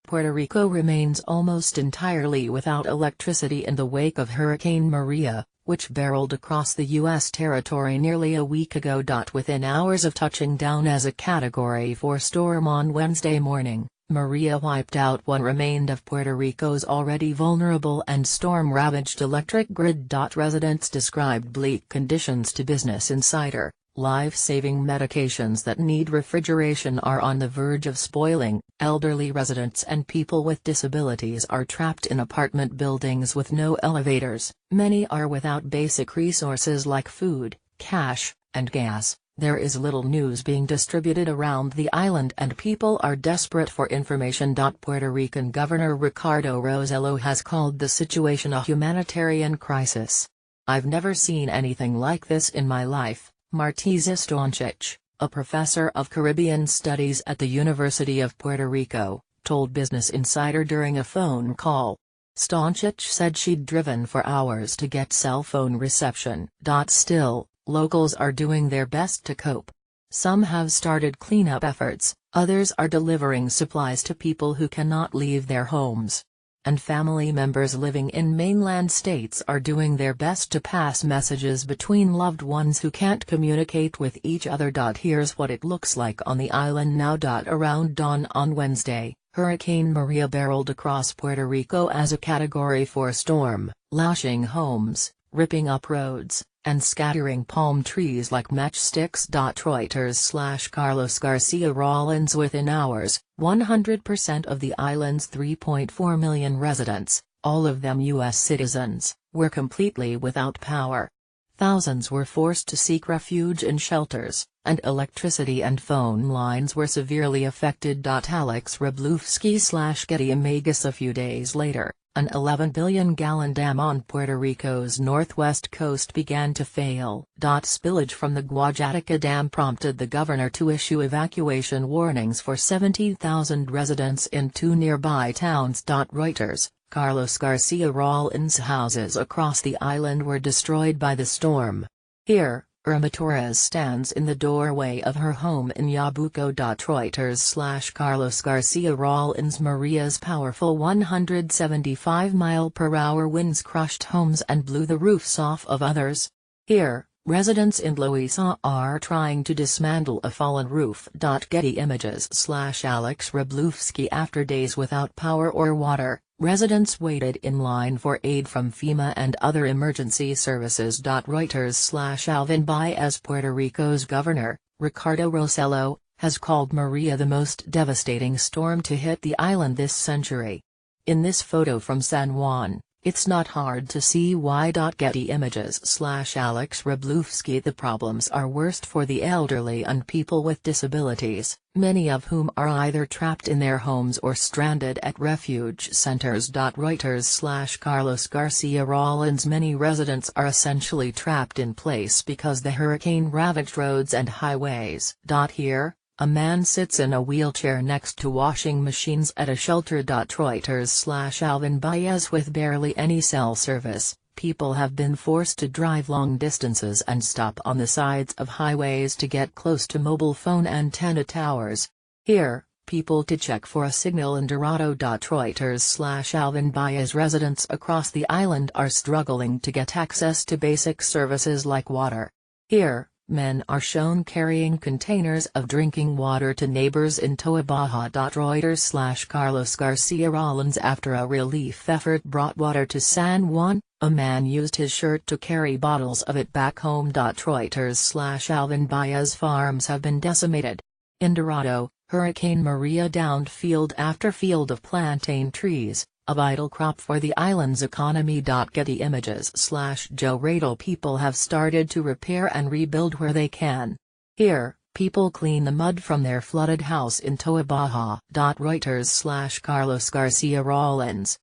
Puerto Rico remains almost entirely without electricity in the wake of Hurricane Maria, which barreled across the U.S. territory nearly a week ago. Within hours of touching down as a Category 4 storm on Wednesday morning, Maria wiped out what remained of Puerto Rico's already vulnerable and storm-ravaged electric grid. Residents described bleak conditions to Business Insider. Life-saving medications that need refrigeration are on the verge of spoiling. Elderly residents and people with disabilities are trapped in apartment buildings with no elevators. Many are without basic resources like food, cash, and gas. There is little news being distributed around the island and people are desperate for information. Puerto Rican Governor Ricardo Rossello has called the situation a humanitarian crisis. "I've never seen anything like this in my life," Martisa Stoncic, a professor of Caribbean Studies at the University of Puerto Rico, told Business Insider during a phone call. Stoncic said she'd driven for hours to get cell phone reception. Still, locals are doing their best to cope. Some have started cleanup efforts, others are delivering supplies to people who cannot leave their homes. And family members living in mainland states are doing their best to pass messages between loved ones who can't communicate with each other. Here's what it looks like on the island now. Around dawn on Wednesday, Hurricane Maria barreled across Puerto Rico as a Category 4 storm, lashing homes, ripping up roads, and scattering palm trees like matchsticks. Reuters/Carlos Garcia Rawlins. Within hours, 100% of the island's 3.4 million residents, all of them U.S. citizens, were completely without power. Thousands were forced to seek refuge in shelters, and electricity and phone lines were severely affected. Alex Wroblewski/Getty Images. A few days later, an 11 billion-gallon dam on Puerto Rico's northwest coast began to fail. Spillage from the Guajatica Dam prompted the governor to issue evacuation warnings for 70,000 residents in two nearby towns. Reuters, Carlos Garcia Rawlins. Houses across the island were destroyed by the storm. Here, Irma Torres stands in the doorway of her home in Yabuco. Reuters/Carlos Garcia Rawlins. Maria's powerful 175-mile-per-hour winds crushed homes and blew the roofs off of others. Here, residents in Loíza are trying to dismantle a fallen roof. Getty Images/Alex Wroblewski. After days without power or water, residents waited in line for aid from FEMA and other emergency services. Reuters/Alvin Baez. Puerto Rico's governor, Ricardo Rossello, has called Maria the most devastating storm to hit the island this century. In this photo from San Juan, it's not hard to see why. Getty Images/Alex Wroblewski. The problems are worst for the elderly and people with disabilities, many of whom are either trapped in their homes or stranded at refuge centers. Reuters/Carlos Garcia Rawlins. Many residents are essentially trapped in place because the hurricane ravaged roads and highways. Here, a man sits in a wheelchair next to washing machines at a shelter. Reuters/Alvin Baez. With barely any cell service, people have been forced to drive long distances and stop on the sides of highways to get close to mobile phone antenna towers. Here, people to check for a signal in Dorado. Reuters/Alvin Baez. Residents across the island are struggling to get access to basic services like water. Here, men are shown carrying containers of drinking water to neighbors in Toa Baja. Reuters/Carlos Garcia Rawlins. After a relief effort brought water to San Juan, a man used his shirt to carry bottles of it back home. Reuters/Alvin Baez. Farms have been decimated. In Dorado, Hurricane Maria downed field after field of plantain trees, a vital crop for the island's economy. Getty Images/Joe Radel. People have started to repair and rebuild where they can. Here, people clean the mud from their flooded house in Toa Baja. Reuters/Carlos Garcia Rawlins.